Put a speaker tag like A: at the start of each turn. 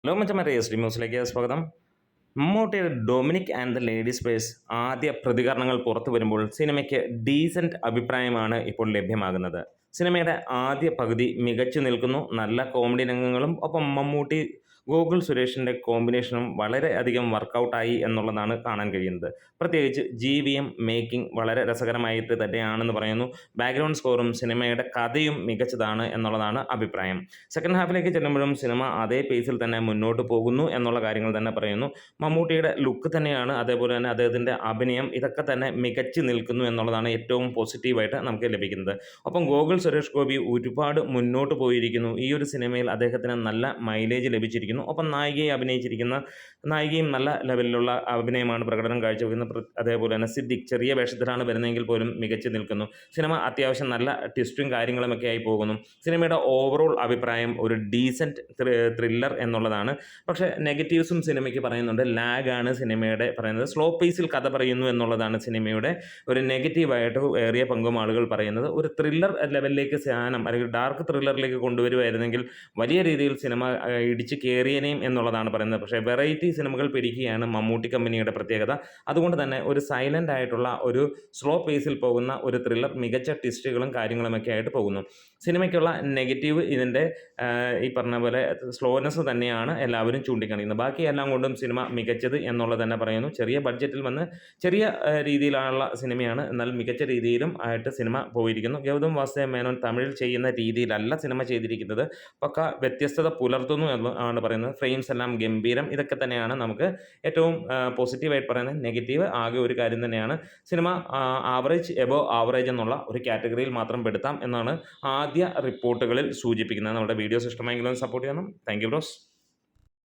A: Hello മച്ചന്മാരെ, S ന്യൂസിലേക്ക് സ്വാഗതം. മമ്മൂട്ടിയുടെ Dominic and the ladies purse ആദ്യ പ്രതികരണങ്ങൾ പുറത്തു വരുമ്പോൾ സിനിമയ്ക്ക് ഡീസൻറ്റ് അഭിപ്രായമാണ് ഇപ്പോൾ ലഭ്യമാകുന്നത്. സിനിമയുടെ ആദ്യ പകുതി മികച്ചു നിൽക്കുന്നു. നല്ല കോമഡി രംഗങ്ങളും ഒപ്പം മമ്മൂട്ടി ഗോകുൽ സുരേഷിൻ്റെ കോമ്പിനേഷനും വളരെയധികം വർക്കൗട്ടായി എന്നുള്ളതാണ് കാണാൻ കഴിയുന്നത്. പ്രത്യേകിച്ച് GVM മേക്കിംഗ് വളരെ രസകരമായിട്ട് തന്നെയാണെന്ന് പറയുന്നു. ബാക്ക്ഗ്രൗണ്ട് സ്കോറും സിനിമയുടെ കഥയും മികച്ചതാണ് എന്നുള്ളതാണ് അഭിപ്രായം. സെക്കൻഡ് ഹാഫിലേക്ക് ചെല്ലുമ്പോഴും സിനിമ അതേ പേസിൽ തന്നെ മുന്നോട്ട് പോകുന്നു എന്നുള്ള കാര്യങ്ങൾ തന്നെ പറയുന്നു. മമ്മൂട്ടിയുടെ ലുക്ക് തന്നെയാണ്, അതേപോലെ തന്നെ അദ്ദേഹത്തിൻ്റെ അഭിനയം, ഇതൊക്കെ തന്നെ മികച്ചു നിൽക്കുന്നു എന്നുള്ളതാണ് ഏറ്റവും പോസിറ്റീവായിട്ട് നമുക്ക് ലഭിക്കുന്നത്. ഒപ്പം ഗോകുൽ സുരേഷ് ഗോപി ഒരുപാട് മുന്നോട്ട് പോയിരിക്കുന്നു. ഈ ഒരു സിനിമയിൽ അദ്ദേഹത്തിന് നല്ല മൈലേജ് ലഭിച്ചിരിക്കുന്നു. ഒപ്പം നായികയും നല്ല ലെവലിലുള്ള അഭിനയമാണ് പ്രകടനം കാഴ്ചവെക്കുന്നത്. അതേപോലെ തന്നെ സിദ്ദിഖ് ചെറിയ വേഷത്തിലാണ് വരുന്നതെങ്കിൽ പോലും മികച്ചു നിൽക്കുന്നു. സിനിമ അത്യാവശ്യം നല്ല ട്വിസ്റ്റും കാര്യങ്ങളുമൊക്കെ ആയി പോകുന്നു. സിനിമയുടെ ഓവറോൾ അഭിപ്രായം ഒരു ഡീസൻറ്റ് ത്രില്ലർ എന്നുള്ളതാണ്. പക്ഷേ നെഗറ്റീവ്സും സിനിമയ്ക്ക് പറയുന്നുണ്ട്. ലാഗാണ് സിനിമയുടെ പറയുന്നത്. സ്ലോ പേസിൽ കഥ പറയുന്നു എന്നുള്ളതാണ് സിനിമയുടെ ഒരു നെഗറ്റീവായിട്ട് ഏറിയ പങ്കും ആളുകൾ പറയുന്നത്. ഒരു ത്രില്ലർ ലെവലിലേക്ക് സാധനം അല്ലെങ്കിൽ ഡാർക്ക് ത്രില്ലറിലേക്ക് കൊണ്ടുവരുമായിരുന്നെങ്കിൽ വലിയ രീതിയിൽ സിനിമ ഇടിച്ച് കയറിയനെയും എന്നുള്ളതാണ് പറയുന്നത്. പക്ഷേ വെറൈറ്റി സിനിമകൾ പിടിക്കുകയാണ് മമ്മൂട്ടി കമ്പനിയുടെ പ്രത്യേകത. അതുകൊണ്ട് തന്നെ ഒരു സൈലൻ്റ് ആയിട്ടുള്ള ഒരു സ്ലോ പേസിൽ പോകുന്ന ഒരു ത്രില്ലർ മികച്ച ട്വിസ്റ്റുകളും കാര്യങ്ങളുമൊക്കെ ആയിട്ട് പോകുന്നു. സിനിമയ്ക്കുള്ള നെഗറ്റീവ് ഇതിൻ്റെ ഈ പറഞ്ഞ പോലെ സ്ലോനെസ് തന്നെയാണ് എല്ലാവരും ചൂണ്ടിക്കാണിക്കുന്നത്. ബാക്കി എല്ലാം കൊണ്ടും സിനിമ മികച്ചത് എന്നുള്ളത് തന്നെ പറയുന്നു. ചെറിയ ബഡ്ജറ്റിൽ വന്ന് ചെറിയ രീതിയിലുള്ള സിനിമയാണ്, എന്നാൽ മികച്ച രീതിയിലും ആയിട്ട് സിനിമ പോയിരിക്കുന്നു. ഗൗതം വാസുദേവ് മേനോൻ തമിഴിൽ ചെയ്യുന്ന രീതിയിലല്ല സിനിമ ചെയ്തിരിക്കുന്നത്. പക്ക വ്യത്യസ്തത പുലർത്തുന്നു ആണ് പറയുന്നത്. ഫ്രെയിംസ് എല്ലാം ഗംഭീരം. ഇതൊക്കെ തന്നെയാണ് നമുക്ക് ഏറ്റവും പോസിറ്റീവായിട്ട് പറയുന്നത്. നെഗറ്റീവ് ആകെ ഒരു കാര്യം തന്നെയാണ്, സിനിമ ആവറേജ് എബോവ് ആവറേജ് എന്നുള്ള ഒരു കാറ്റഗറിയിൽ മാത്രം പെടുത്താം എന്നാണ് ആദ്യ റിപ്പോർട്ടുകളിൽ സൂചിപ്പിക്കുന്നത്. നമ്മുടെ വീഡിയോസ് ഇഷ്ടമായെങ്കിലും സപ്പോർട്ട് ചെയ്യണം. Thank you bros.